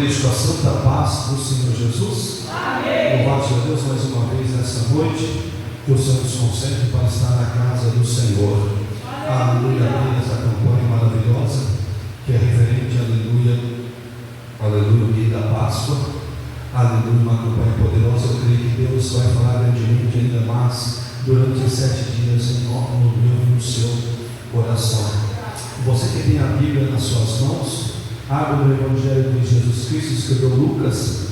igreja com a santa paz do Senhor Jesus. Amém. Louvado seja Deus mais uma vez nessa noite, que o Senhor nos concede para estar na casa do Senhor. Aleluia, aleluia, essa campanha maravilhosa, que é referente, aleluia, aleluia, o dia da Páscoa, aleluia, uma campanha poderosa. Eu creio que Deus vai falar grandemente ainda mais durante 7 dias no meu e no seu coração. Você que tem a Bíblia nas suas mãos, abra no Evangelho de Jesus Cristo, escreveu Lucas,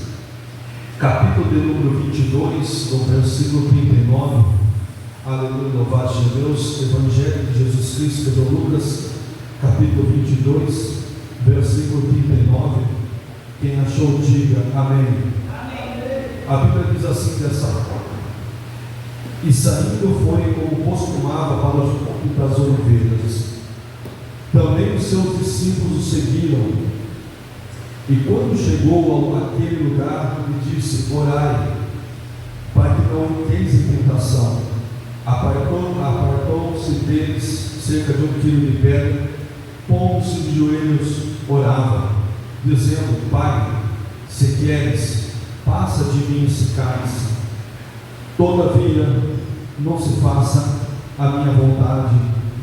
capítulo de número 22, no versículo 39. Aleluia, louvado seja Deus. Evangelho de Jesus Cristo, escreveu Lucas, capítulo 22, versículo 39. Quem achou, diga amém. Amém. A Bíblia diz assim dessa forma: e saindo foi como costumava para os campos das ovelhas. Também os seus discípulos o seguiram. E quando chegou àquele lugar, lhe disse: orai, para que não entreis em tentação. Apartou-se deles cerca de 1 quilo de pedra, pondo-se de joelhos, orava, dizendo: Pai, se queres, passa de mim esse cálice. Todavia, não se faça a minha vontade,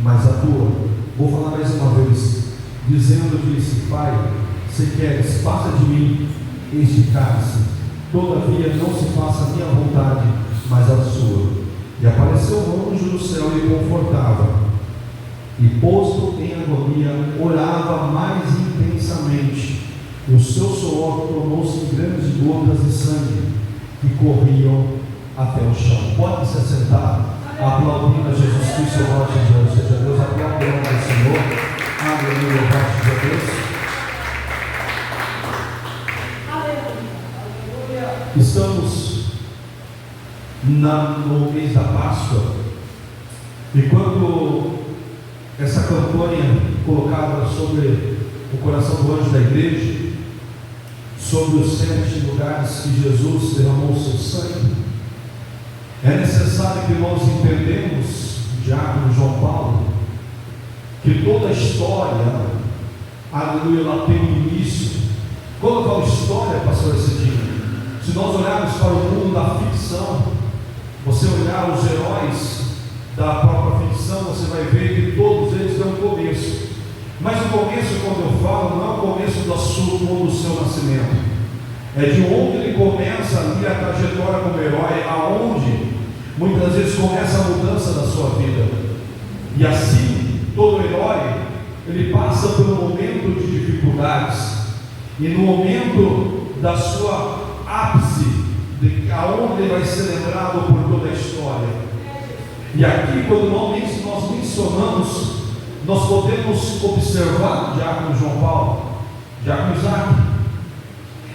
mas a tua. Vou falar mais uma vez, dizendo: disse, Pai, se queres, passa de mim este cálice. Todavia, não se faça a minha vontade, mas a sua. E apareceu um anjo do céu e o confortava. E posto em agonia, orava mais intensamente. O seu suor tornou-se em grandes gotas de sangue que corriam até o chão. Pode se assentar, aplaudindo a Jesus Cristo, louvado seja Deus, aplaudindo ao Senhor. Aleluia, louvado seja Deus. Estamos no mês da Páscoa, e quando essa campanha colocada sobre o coração do anjo da igreja, sobre os 7 lugares que Jesus derramou o seu sangue, é necessário que nós entendamos, diácono João Paulo, que toda a história, aleluia, ela tem um início. Quando eu falo história, pastor Cidinho, se nós olharmos para o mundo da ficção, você olhar os heróis da própria ficção, você vai ver que todos eles têm um começo. Mas o começo, quando eu falo, não é o começo do seu nascimento, é de onde ele começa ali a trajetória como herói, aonde muitas vezes começa a mudança da sua vida. E assim, todo herói, ele passa por um momento de dificuldades, e no momento da sua ápice, aonde ele vai ser lembrado por toda a história. E aqui, quando nós mencionamos, nós podemos observar, diácono João Paulo, diácono Isaac,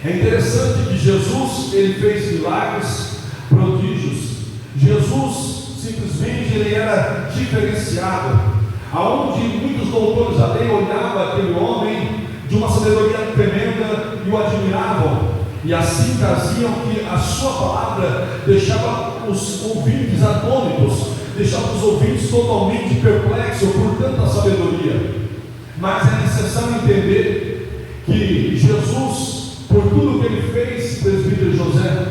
é interessante que Jesus, ele fez milagres, prodígios. Jesus, simplesmente, ele era diferenciado, aonde muitos doutores da lei olhavam aquele homem de uma sabedoria tremenda e o admiravam, e assim traziam que a sua palavra deixava os ouvintes atônitos, deixava os ouvintes totalmente perplexos por tanta sabedoria. Mas é necessário entender que Jesus, por tudo que ele fez, presbítero José,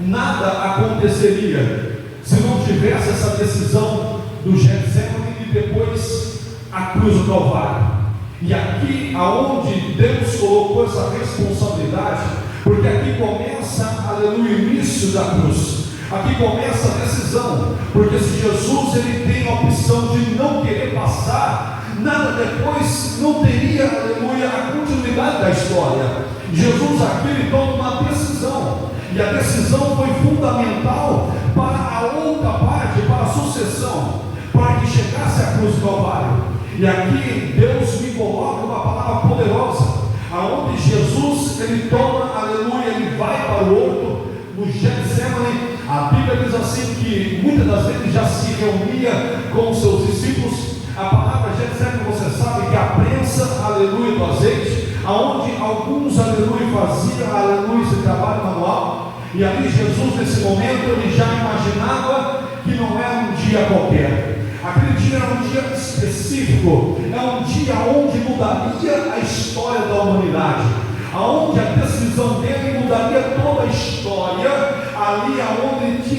nada aconteceria se não tivesse essa decisão do Getsemane e depois a cruz do Calvário. E aqui aonde Deus colocou essa responsabilidade, porque aqui começa, aleluia, o início da cruz. Aqui começa a decisão, porque se Jesus ele tem a opção de não querer passar, nada depois não teria, aleluia, a continuidade da história. Jesus aqui ele toma uma decisão, e a decisão foi fundamental para a outra parte, para a sucessão, para que chegasse a cruz do Calvário. E aqui Deus me coloca uma palavra poderosa, aonde Jesus ele toma, aleluia, ele vai para o horto, no Getsemane. A Bíblia diz assim que muitas das vezes já se reunia com os seus discípulos. A palavra Getsemane, você sabe que a prensa, aleluia, do azeite, aonde alguns, aleluia, faziam, aleluia, esse trabalho manual. E ali Jesus, nesse momento, ele já imaginava que não era um dia qualquer. Aquele dia era um dia específico, é um dia onde mudaria a história da humanidade, aonde a decisão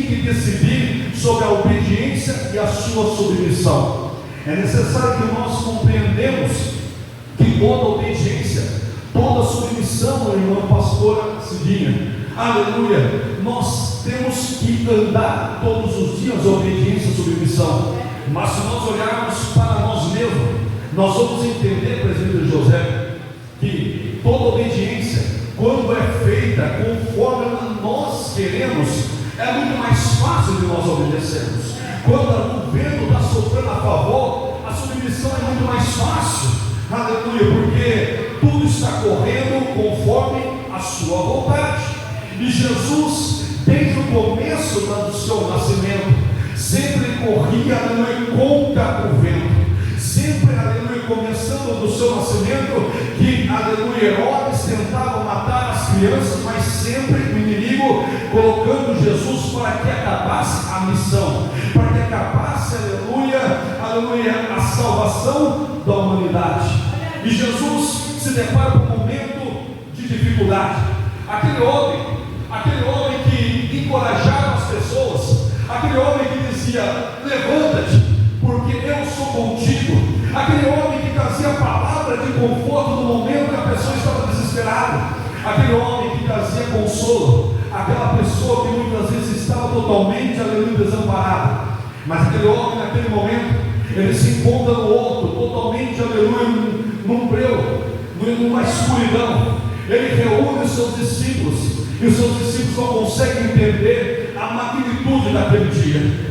que decidir sobre a obediência e a sua submissão. É necessário que nós compreendamos que toda obediência, toda submissão, irmã pastora Cidinha, aleluia, nós temos que andar todos os dias a obediência e submissão. Mas se nós olharmos para nós mesmos, nós vamos entender, presbítero José, que toda obediência, quando é feita conforme nós queremos, é muito mais fácil de nós obedecermos. Quando o vento está soprando a favor, a submissão é muito mais fácil, aleluia, porque tudo está correndo conforme a sua vontade. E Jesus, desde o começo do seu nascimento, sempre corria, aleluia, contra o vento. Sempre, aleluia, começando do seu nascimento, que, aleluia, Herodes tentava matar as crianças, mas sempre o inimigo colocando Jesus para que acabasse a missão, para que acabasse, aleluia, a salvação da humanidade. E Jesus se depara com um momento de dificuldade. Aquele homem que encorajava as pessoas, aquele homem que dizia: levanta-te, porque eu sou contigo. Aquele homem que trazia palavra de conforto no momento que a pessoa estava desesperada. Aquele homem que trazia consolo. Aquela pessoa que muitas vezes estava totalmente, aleluia, desamparada. Mas aquele homem, naquele momento, ele se encontra no outro, totalmente, aleluia, num breu, numa escuridão. Ele reúne os seus discípulos, e os seus discípulos não conseguem entender a magnitude daquele dia.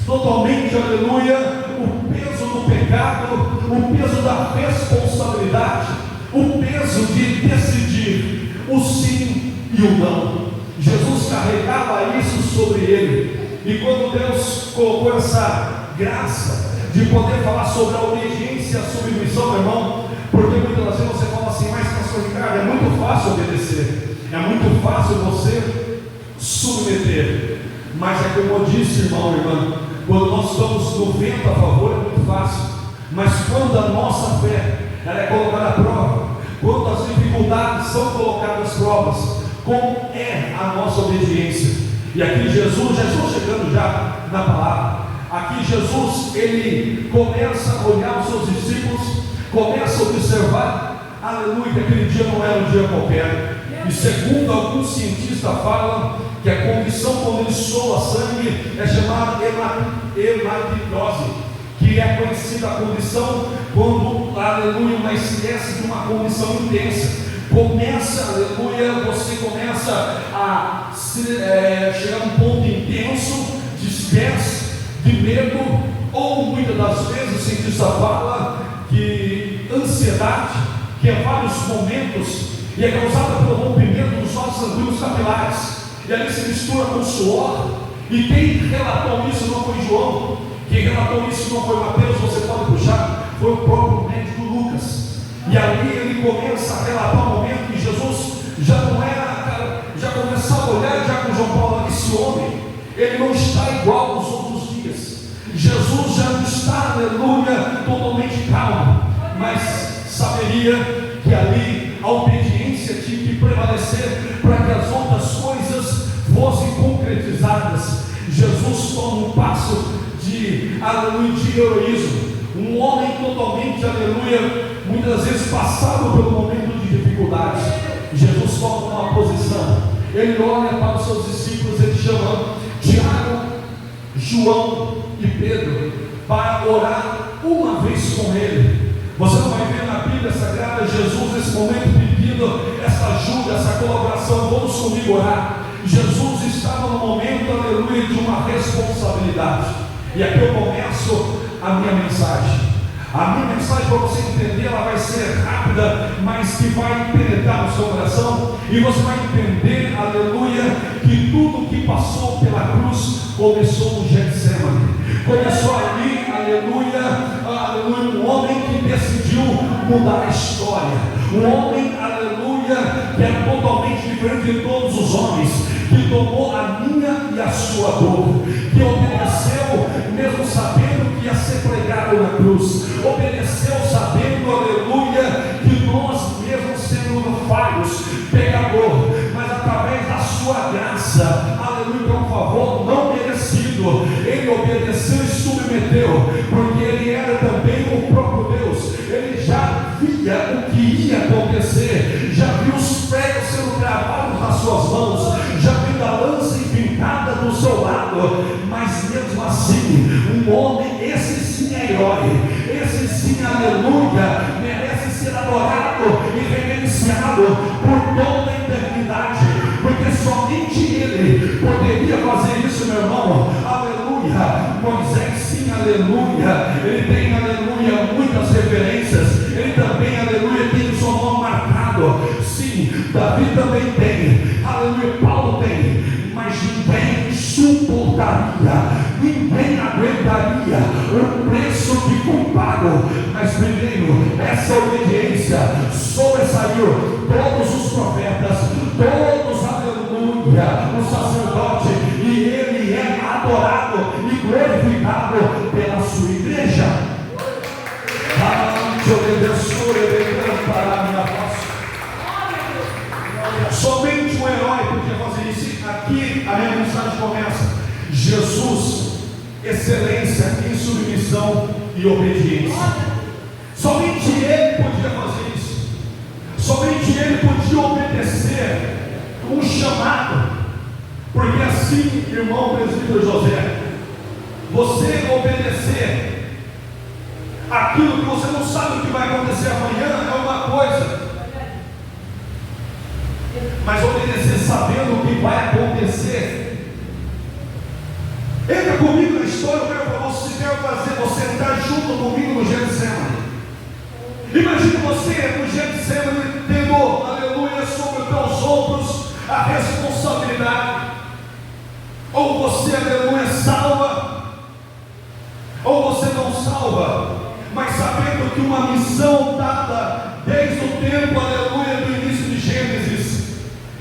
Totalmente, aleluia, o peso do pecado, o peso da responsabilidade, o peso de decidir o sim e o não. Jesus carregava isso sobre ele. E quando Deus colocou essa graça de poder falar sobre a obediência e a submissão, meu irmão, porque muitas vezes você fala assim: mas pastor Ricardo, é muito fácil obedecer, é muito fácil você submeter. Mas é como eu disse, irmão, irmã, quando nós estamos no vento a favor é muito fácil, mas quando a nossa fé ela é colocada à prova, quando as dificuldades são colocadas às provas, como é a nossa obediência? E aqui Jesus, já estou chegando já na palavra, aqui Jesus, ele começa a olhar os seus discípulos, começa a observar, aleluia, que aquele dia não era um dia qualquer. E segundo alguns cientistas falam que a condição quando ele soa sangue é chamada hematidose, que é conhecida a condição quando, aleluia, uma espécie de uma condição intensa. Começa, aleluia, você começa a chegar a um ponto intenso de estresse, de medo, ou muitas das vezes o cientista fala que ansiedade, que é vários momentos, e é causada pelo rompimento dos vasos sanguíneos capilares, e ali se mistura com suor. E quem relatou isso não foi João, quem relatou isso não foi Mateus, você pode puxar, foi o próprio médico Lucas. E ali ele começa a relatar o momento que Jesus já não era, já começava a olhar já com João Paulo: esse homem, ele não está igual aos outros dias. Jesus já não está, aleluia, totalmente calmo, mas saberia que ali a obediência tinha que prevalecer para que as outras coisas fossem concretizadas. Jesus toma um passo de, aleluia, de heroísmo. Um homem totalmente, aleluia, muitas vezes passado pelo momento de dificuldade. Jesus toma uma posição. Ele olha para os seus discípulos, ele chama Tiago, João e Pedro para orar uma vez com ele. Você não vai ver na Bíblia Sagrada Jesus nesse momento pedindo essa ajuda, essa colaboração: vamos comigo orar. Jesus estava no momento, aleluia, de uma responsabilidade. E aqui eu começo a minha mensagem. A minha mensagem, para você entender, ela vai ser rápida, mas que vai penetrar no seu coração, e você vai entender, aleluia, que tudo que passou pela cruz começou no Getsemane. Começou ali, aleluia, um homem que decidiu mudar a história, um homem, aleluia, que era totalmente diferente de todos os homens, que tomou a minha e a sua dor, que obedeceu mesmo sabendo que ia ser pregado na cruz, obedeceu sabendo, aleluia, que nós mesmos sendo falhos, pecador, mas através da sua graça, aleluia, por favor, não aleluia, ele tem, aleluia, muitas referências, ele também, aleluia, tem o seu nome marcado. Sim, Davi também tem, aleluia, Paulo tem, mas ninguém suportaria, ninguém aguentaria o preço que foi pago. Mas primeiro, essa obediência sobressaiu todos os profetas, todos, aleluia, o sacerdote, e ele é adorado e glorificado pela sua igreja. Somente um herói podia fazer isso. Aqui a minha mensagem começa. Jesus, excelência em submissão e obediência. Somente ele podia fazer isso. Somente ele podia obedecer um chamado. Porque assim, irmão presbítero José, você obedecer aquilo que você não sabe o que vai acontecer amanhã é uma coisa, mas obedecer sabendo o que vai acontecer. Entra comigo na história, eu quero para você, quero fazer você entrar junto comigo no Getsemane. Imagine você no Getsemane tendo, aleluia, sobre os teus ombros a responsabilidade. Ou você, aleluia, salva, ou você não salva, mas sabendo que uma missão dada desde o tempo, aleluia, do início de Gênesis,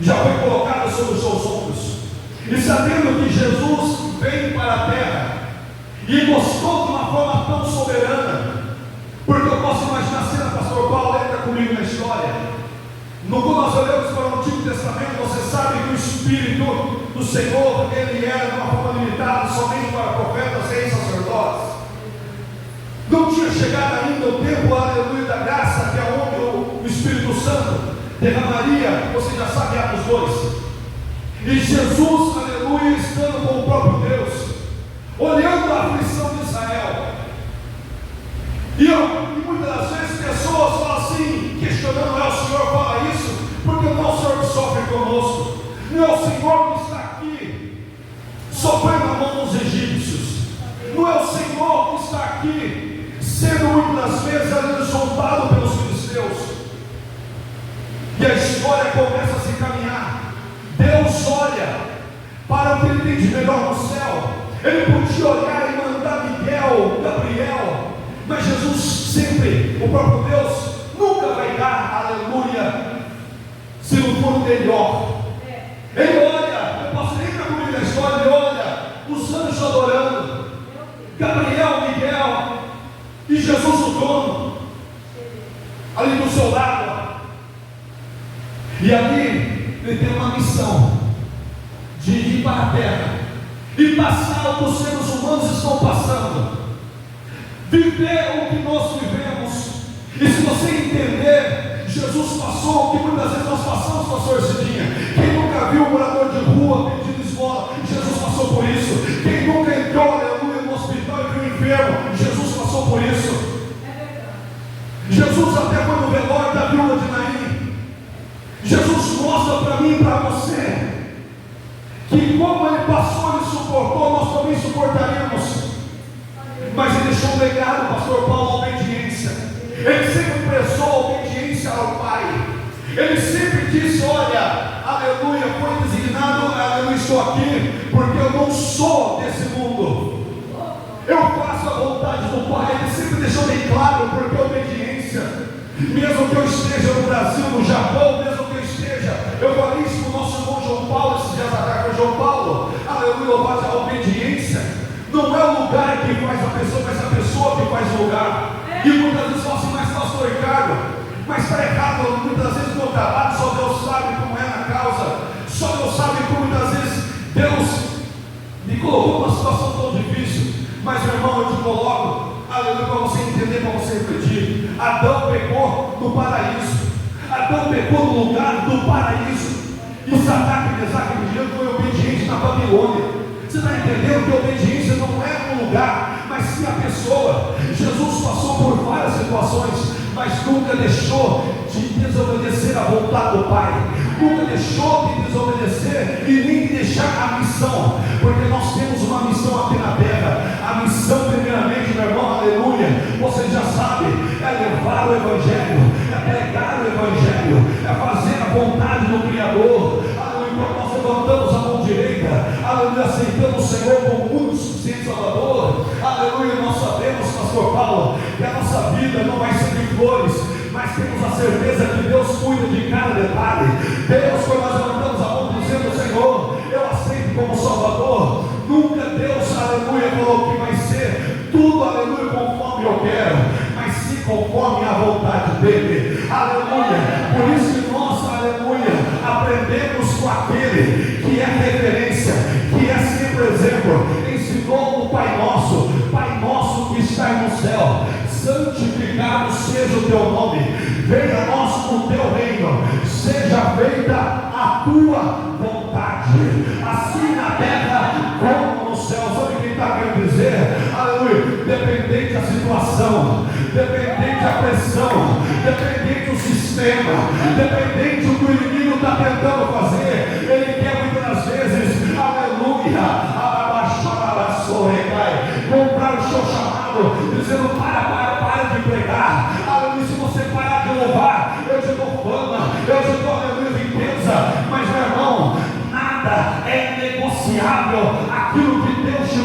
já foi colocada sobre os seus ombros, e sabendo que Jesus veio para a terra e mostrou de uma forma tão soberana, porque eu posso imaginar a cena, pastor Paulo, entra comigo na história. No quando nós olhamos para o Antigo Testamento, você sabe que o Espírito do Senhor, ele era de uma forma limitada somente para profetas, reis, sacerdotes. Não tinha chegado ainda o tempo, aleluia, da graça, que é onde o Espírito Santo derramaria, você já sabe, Atos 2. E Jesus, aleluia, estando com o próprio Deus, olhando a aflição de Israel, e muitas das vezes pessoas falam assim, questionando: é o Senhor fala isso? Porque não é o Senhor que sofre conosco, não é o Senhor que está aqui sofrendo a mão dos egípcios, não é o Senhor que está aqui sendo muitas das vezes zombado pelos filisteus. E a história começa a se caminhar. Deus olha para o que ele tem de melhor no céu. Ele podia olhar e mandar Miguel, Gabriel, mas Jesus sempre, o próprio Deus, nunca vai dar, aleluia, se não for melhor. Ele olha, eu posso nem para comigo na história, ele olha os anjos adorando, Gabriel, Miguel, e Jesus o dono, ali do seu lado. E ali ele tem uma missão de ir para a terra e passar o que os seres humanos estão passando, viver o que nós vivemos. E se você entender, Jesus passou o que muitas vezes nós passamos, pastor Cidinha. Quem nunca viu um morador de rua pedindo esmola, Jesus passou por isso. Quem nunca entrou, aleluia, no hospital e viu um enfermo, Jesus passou por isso. Jesus até foi no velório da viúva de Naim. Jesus mostra para mim e para você que como ele passou, ele suportou, nós também suportaremos. Mas ele deixou um legado, pastor Paulo, a obediência. Ele sempre prezou a obediência ao Pai. Ele sempre disse: olha, aleluia, foi designado, aleluia, estou aqui porque eu não sou desse mundo, eu faço a vontade do Pai. Ele sempre deixou bem claro, porque a obediência, mesmo que eu esteja no Brasil, no Japão, mesmo que eu esteja, eu falei isso para o nosso irmão João Paulo esses dias atrás, para João Paulo, aleluia, mas a obediência não é o lugar que faz a pessoa, mas a pessoa que faz o lugar. E muitas vezes falam assim: mas pastor Ricardo, mas está errado, muitas vezes no trabalho, só Deus sabe como é na causa, só Deus sabe como muitas vezes Deus me colocou numa situação tão difícil. Mas meu irmão, eu te coloco, aleluia, para você entender, para você refletir. Adão pecou no paraíso, Adão pecou no lugar do paraíso, e Sadraque, Mesaque e Abednego foi obediente na Babilônia. Você está entendendo que a obediência não é um lugar, mas sim a pessoa. Jesus passou por várias situações, mas nunca deixou de desobedecer a vontade do Pai, nunca deixou de desobedecer e nem de deixar a missão, porque nós temos uma missão aqui na terra. A missão primeiramente Criador. Aleluia, quando nós levantamos a mão direita, aleluia, aceitamos o Senhor como único suficiente Salvador. Aleluia, nós sabemos, pastor Paulo, que a nossa vida não vai ser de flores, mas temos a certeza que Deus cuida de cada detalhe. Deus, quando nós levantamos a mão dizendo, Senhor, eu aceito como Salvador, nunca Deus, aleluia, falou que vai ser tudo, aleluia, conforme eu quero, mas sim conforme a vontade dele. Aleluia, por isso que nós, aleluia, aprendemos com aquele que é referência, que é sempre exemplo, ensinou no Pai Nosso que está no céu, santificado seja o teu nome, venha a nós o teu reino, seja feita a tua vontade, assim na terra como no céu. Sabe o que está querendo dizer? Aleluia, dependente da situação, dependente da pressão, dependente do sistema, dependente do que o inimigo está tentando fazer, ele quer muitas vezes, aleluia, comprar o seu chamado, dizendo para de pregar, aleluia, se você parar de louvar, eu te dou fama, eu te dou, aleluia, riqueza, mas meu irmão, nada é negociável. Aquilo que Deus te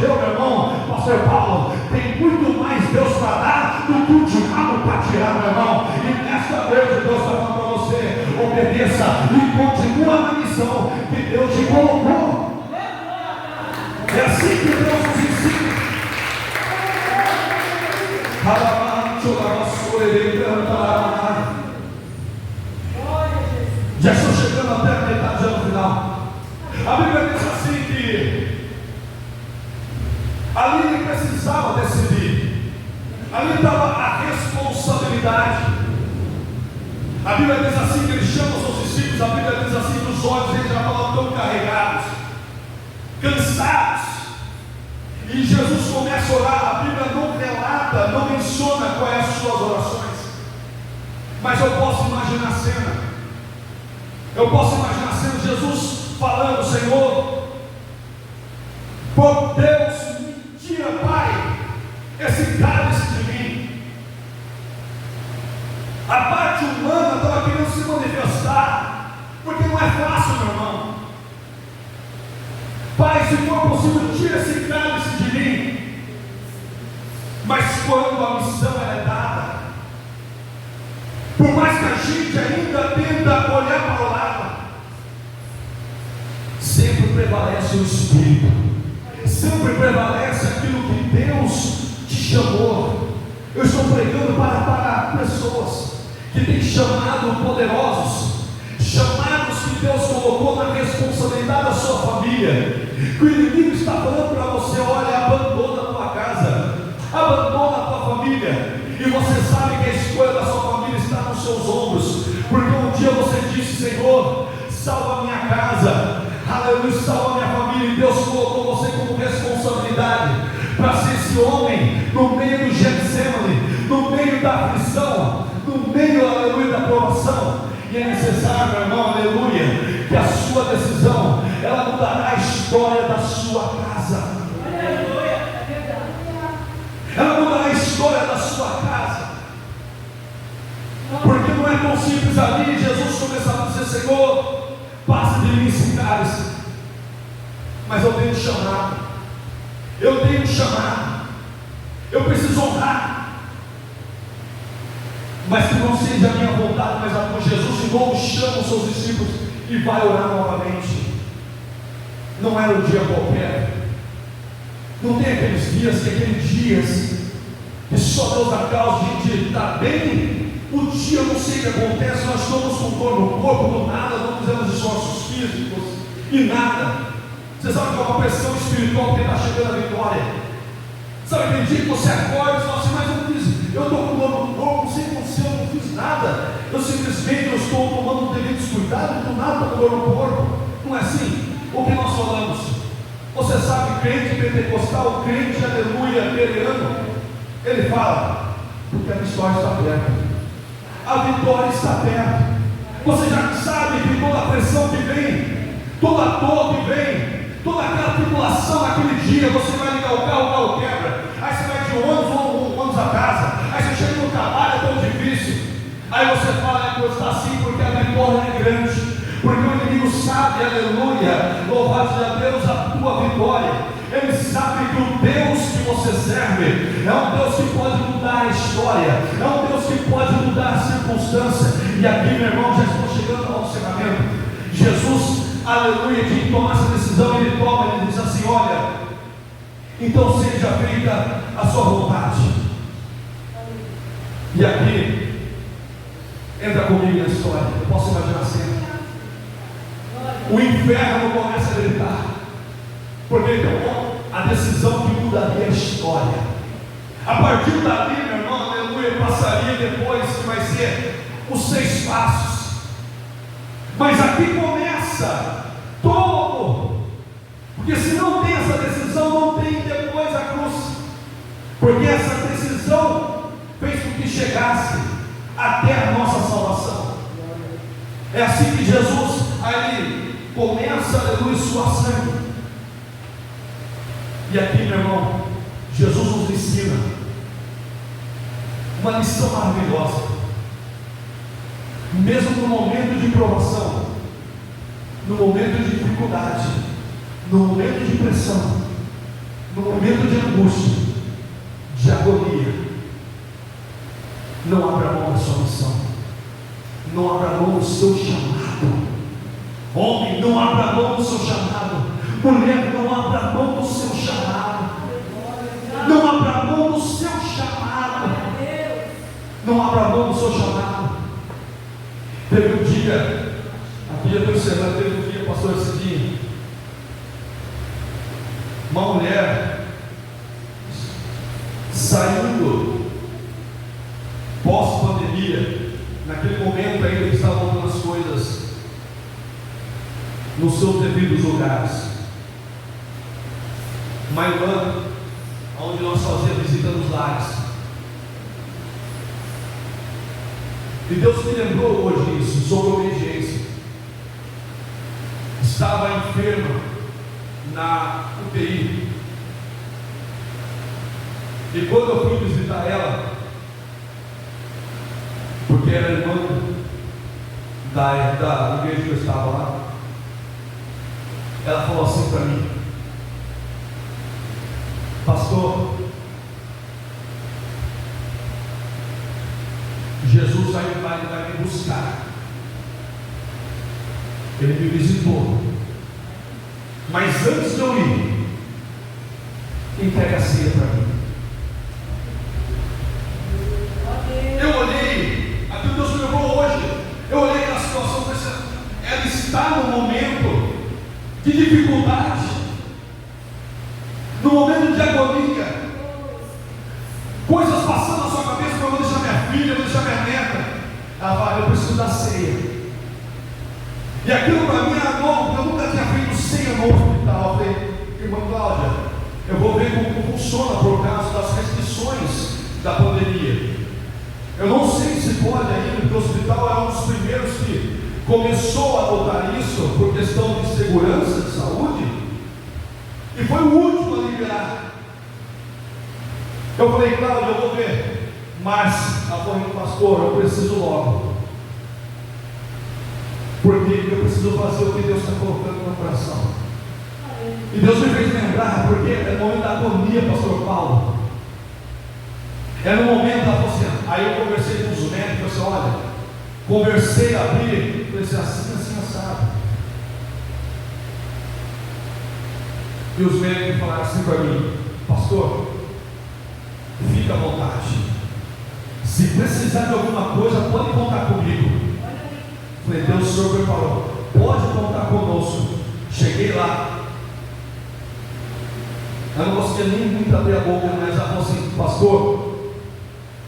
deu, meu irmão, pastor Paulo, tem muito mais Deus para dar do que o diabo para tirar, meu irmão, e nesta noite Deus está falando para você, obedeça e continua na missão que Deus te colocou. É assim que Deus nos ensina. Já estou chegando até a metade do ano final. A Bíblia diz assim que ali ele precisava decidir. Ali estava a responsabilidade. A Bíblia diz assim que ele chama os seus discípulos. A Bíblia diz assim que os olhos deles já estavam tão carregados, cansados, e Jesus começa a orar. A Bíblia não relata, não menciona quais as suas orações, mas eu posso imaginar a cena. Jesus falando, Senhor, por Deus, me tira, Pai, esse cálice de mim. A parte humana estava querendo se manifestar, porque não é fácil, meu irmão. Pai, se for possível, tira esse cálice de mim. Mas quando a missão é dada, por mais que a gente ainda tenta olhar para o lado, sempre prevalece o Espírito, sempre prevalece aquilo que Deus te chamou. Eu estou pregando para pessoas que têm chamado poderosos, chamados que Deus colocou na responsabilidade da sua família, que o inimigo está falando para você, olha, abandona a tua casa, abandona a tua família, e você sabe que a escolha da sua família está nos seus ombros, porque um dia você disse, Senhor, salva a minha casa, aleluia, salva a minha família, e Deus colocou você como responsabilidade, para ser esse homem, no meio do Getsemane, no meio da aflição, no meio, aleluia, da provação. E é necessário, meu irmão, aleluia, que a sua decisão, ela mudará a história da sua casa. Ela mudará a história da sua casa. Porque não é tão simples ali. Jesus começava a dizer, Senhor, passa de mim esse cálice, mas eu tenho chamado, eu preciso honrar, mas que não seja a minha vontade, mas a tua. Jesus de novo chama os seus discípulos e vai orar novamente. Não era um dia qualquer, não tem aqueles dias que só Deus dá causa, a gente está bem, o dia eu não sei o que acontece, nós estamos com dor no corpo, do nada, não fizemos esforços físicos e nada. Você sabe que é uma pressão espiritual que está chegando a vitória. Sabe aquele dia que você acorda e fala assim, mas eu estou com dor no corpo, não sei o que aconteceu, eu não fiz nada, eu simplesmente estou tomando devidos cuidados, do nada estou com dor no corpo. Não é assim? O que nós falamos? Você sabe, crente pentecostal, crente aleluia, bereano, ele fala, porque a vitória está perto, a vitória está perto. Você já sabe que toda a pressão que vem, toda a dor que vem, toda aquela tribulação naquele dia, você vai ligar o carro quebra, aí você vai de ônibus a casa, aí você chega no trabalho, é tão difícil, aí você fala, Deus está assim porque a vitória grande, porque o inimigo sabe, aleluia, louvado seja Deus, a tua vitória. Ele sabe que o Deus que você serve é um Deus que pode mudar a história, é um Deus que pode mudar a circunstância. E aqui, meu irmão, já estou chegando ao encerramento. Jesus, aleluia, de tomar essa decisão, ele toma, ele diz assim: olha, então seja feita a sua vontade. E aqui, entra comigo na história. Eu posso imaginar a cena. O inferno começa a gritar, porque tomou a decisão que mudaria a história. A partir dali, meu irmão, aleluia, passaria depois que vai ser os 6 passos. Mas aqui começa todo, porque se não tem essa decisão, não tem depois a cruz, porque essa decisão fez com que chegasse até a nossa salvação. É assim que Jesus ali começa, aleluia, sua sangue. E aqui, meu irmão, Jesus nos ensina uma lição maravilhosa. Mesmo no momento de provação, no momento de dificuldade, no momento de pressão, no momento de angústia, de agonia, não abra mão da sua missão, não abra mão do seu chamado. Homem, não abra mão do seu chamado. Mulher, não abra mão do seu chamado. Não abra mão do seu chamado. Não abra mão do seu chamado. Teve um dia, aqui já estou encerrando, teve um dia, pastor, esse dia, uma mulher saindo pós-pandemia, naquele momento ainda que estavam voltando as coisas nos seus devidos lugares. Uma irmã, onde nós fazíamos visita nos lares. E Deus me lembrou hoje isso, sobre obediência. Estava enferma na UTI. E quando eu fui visitar ela, porque era irmã da igreja que eu estava lá, ela falou assim para mim: pastor, Jesus vai me buscar. Ele me visitou, mas antes de eu ir, entrega a ceia para mim. Eu olhei, aquilo que Deus me levou hoje, eu olhei na situação, pensando, ela está no momento de dificuldade, no momento de agonia, coisas passando na sua cabeça: eu vou deixar minha filha, eu vou deixar minha neta. Ela fala: eu preciso da ceia. E aquilo para mim era novo, porque eu nunca tinha feito ceia no hospital. Eu falei: irmã Cláudia, eu vou ver como funciona por causa das restrições da pandemia. Eu não sei se pode ainda, porque o hospital era um dos primeiros que começou a adotar isso por questão de segurança, de saúde, e foi o último a liberar. Eu falei: Cláudia, eu vou ver. Mas ela falou: pastor, eu preciso logo, porque eu preciso fazer o que Deus está colocando no meu coração. E Deus me fez lembrar, porque é no momento da agonia, pastor Paulo. É no momento, ela falou assim, aí eu conversei com os médicos, assim, olha, conversei, abri, falei assim, assado. E os médicos falaram assim para mim: pastor, fica à vontade, se precisar de alguma coisa, pode contar comigo. Falei: Deus, o Senhor preparou, pode contar conosco. Cheguei lá, eu não conseguia nem muito abrir a boca, mas ela falou assim: pastor,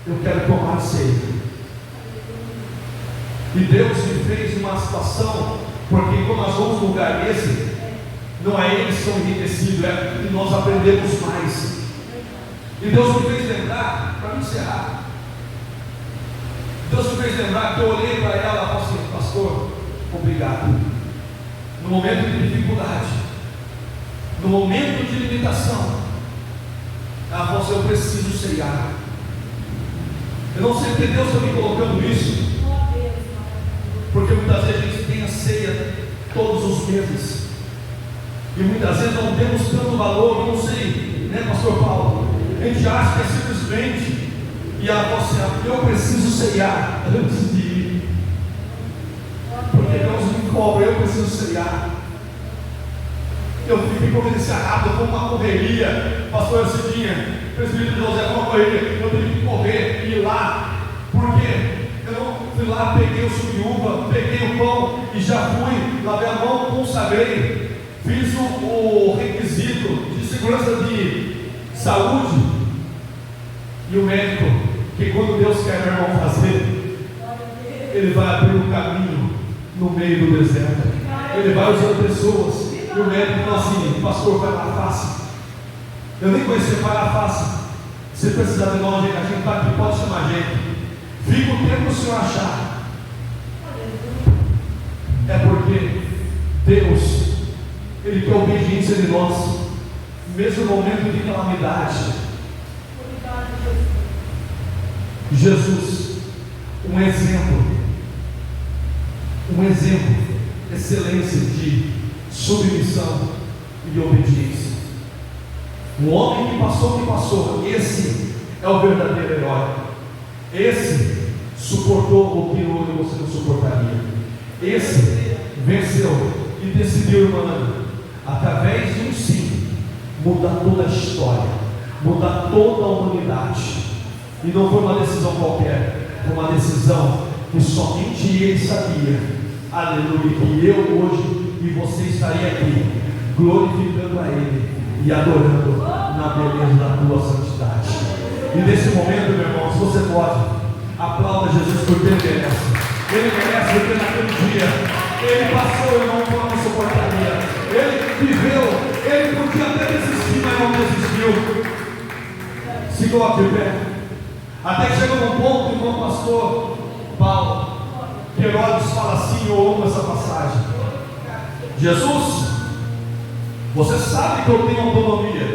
eu quero tomar ceia. E Deus me fez uma situação, porque quando nós vamos num lugar desse, não é eles que são enriquecidos, é que nós aprendemos mais. E Deus me fez lembrar, para me encerrar, Deus me fez lembrar que eu olhei para ela e falei assim: pastor, obrigado. No momento de dificuldade, no momento de limitação, ela falou assim: eu preciso ceiar. Eu não sei porque Deus está me colocando isso, porque muitas vezes a gente tem meses. E muitas vezes não temos tanto valor, não sei, né, pastor Paulo? A gente acha que é simplesmente, eu preciso ceiar antes de ir. Porque Deus me cobra, eu preciso ceiar. Eu tive que obedecer rápido, foi uma correria. Pastor Cidinha, presbítero José, foi uma correria. Eu tive que correr e ir lá. Por quê? Eu não fui lá, peguei o suco de uva, peguei o pão e já fui, lavei a mão, consagrei. Fiz o requisito de segurança de saúde. E o médico, que quando Deus quer, meu irmão, fazer, Ele vai abrir um caminho no meio do deserto. Ele vai usando pessoas. E o médico falou assim: pastor, vai lá, faça. Eu nem conhecia, vai lá, faça. Se precisar de nós, a gente está aqui, pode chamar a gente. Fica o tempo que o senhor achar. É porque Deus, Ele quer obediência de nós, mesmo no momento de calamidade. Jesus, um exemplo, excelência de submissão e de obediência. Um homem que passou, esse é o verdadeiro herói. Esse suportou o que hoje você não suportaria. Esse venceu e decidiu, irmã, através de um sim, mudar toda a história, mudar toda a humanidade. E não foi uma decisão qualquer, foi uma decisão que somente ele sabia. Aleluia, que eu hoje e você estaria aqui, glorificando a Ele e adorando na beleza da tua santidade. E nesse momento, meu irmão, se você pode, aplauda Jesus porque Ele merece. Ele merece porque naquele dia Ele passou, irmão, como não suportaria. Ele viveu, Ele podia até desistir, mas não desistiu. Se coloque de pé. Até que chega num ponto, irmão pastor Paulo, que Herodes fala assim, eu amo essa passagem. Jesus, você sabe que eu tenho autonomia,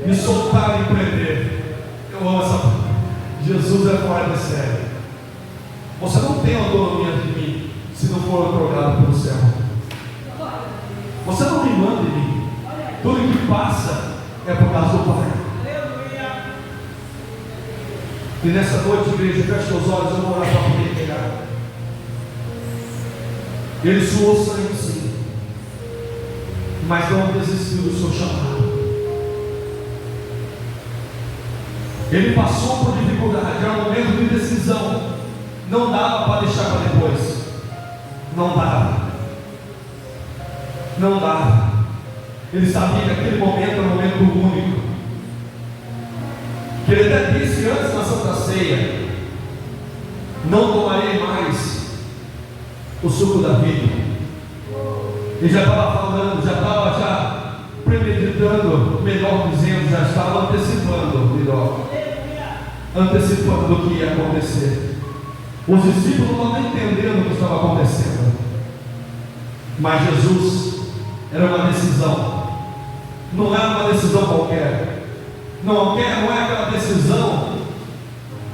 me soltar e prender. Eu amo essa passagem. Jesus é fora de série. Você não tem autonomia de mim, se não for otorgado pelo céu. Você não me manda em mim. Tudo que passa é por causa do Pai. E nessa noite, igreja, feche os olhos, eu vou orar para poder pegar. Ele suou sangue sim, mas não desistiu do seu chamado. Ele passou por dificuldade, era um momento de decisão. Não dava para deixar para depois. Não dava. Ele sabia que aquele momento era um momento único. Que ele até disse antes na Santa Ceia: não tomarei mais o suco da vida. Ele já estava falando, já estava premeditando, melhor dizendo, já estava antecipando do que ia acontecer. Os discípulos não estavam entendendo o que estava acontecendo, mas Jesus, era uma decisão, não era uma decisão qualquer. Não é aquela decisão,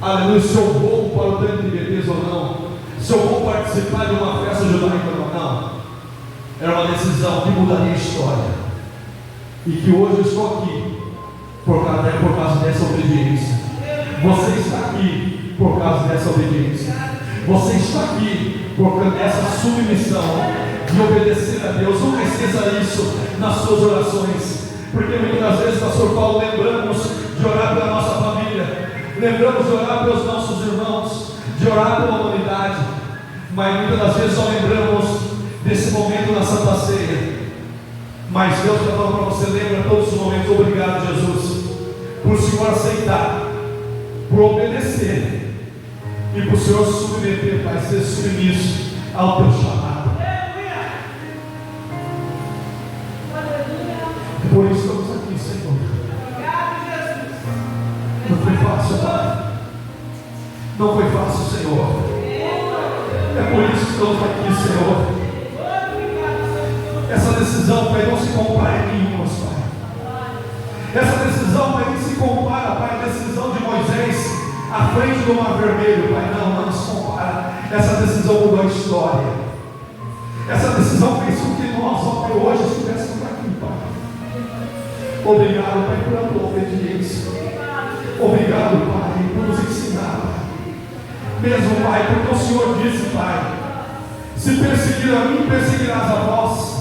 aleluia, se eu vou para o tempo de bebês ou não, se eu vou participar de uma festa judaica ou não. Era uma decisão que mudaria a história. E que hoje eu estou aqui por causa dessa obediência. Você está aqui por causa dessa obediência. Você está aqui por causa dessa submissão de obedecer a Deus. Nunca esqueça isso nas suas orações. Porque muitas das vezes, pastor Paulo, lembramos de orar pela nossa família, lembramos de orar pelos nossos irmãos, de orar pela humanidade, mas muitas das vezes só lembramos desse momento na Santa Ceia. Mas Deus está falando para você: lembra todos os momentos. Obrigado, Jesus, por o Senhor aceitar, por obedecer e por o Senhor submeter, Pai, ser submisso ao teu chamado. Por isso estamos aqui, Senhor. Não foi fácil, Pai. Não foi fácil, Senhor. É por isso que estamos aqui, Senhor. Essa decisão, Pai, não se compara em nenhuma, Pai. Essa decisão, Pai, não se compara, Pai, a decisão de Moisés à frente do Mar Vermelho, Pai. Não se compara. Essa decisão mudou a história. Essa decisão fez com que nós, ó Obrigado, Pai, pela tua obediência. Obrigado, Pai, por nos ensinar, mesmo, Pai, porque o Senhor disse, Pai, se perseguir a mim, perseguirás a vós.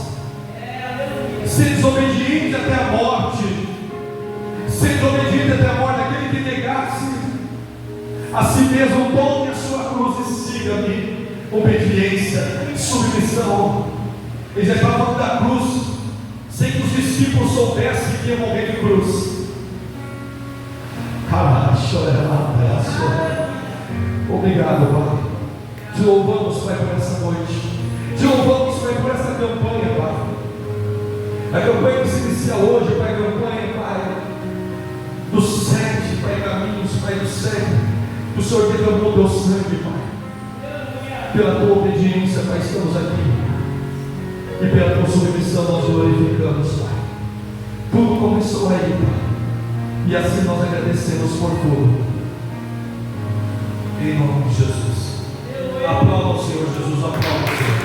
Ser desobediente até a morte, ser desobediente até a morte, aquele que negasse a si mesmo, tome a sua cruz e siga-me. Obediência, submissão. Ele já está falando da cruz, sem que os discípulos soubessem que ia morrer de cruz. Obrigado, Pai. Te louvamos, Pai, por essa noite. Te louvamos, Pai, por essa campanha, Pai. A campanha que se inicia hoje, Pai, a campanha, Pai, dos 7, Pai, caminhos, Pai, do 7. O Senhor derramou teu sangue, Pai. Pela tua obediência, Pai, estamos aqui. E pela tua submissão nós glorificamos, Pai. Tudo começou aí, Pai. E assim nós agradecemos por tudo. Em nome de Jesus. Aplauda o Senhor Jesus, aplauda o Senhor.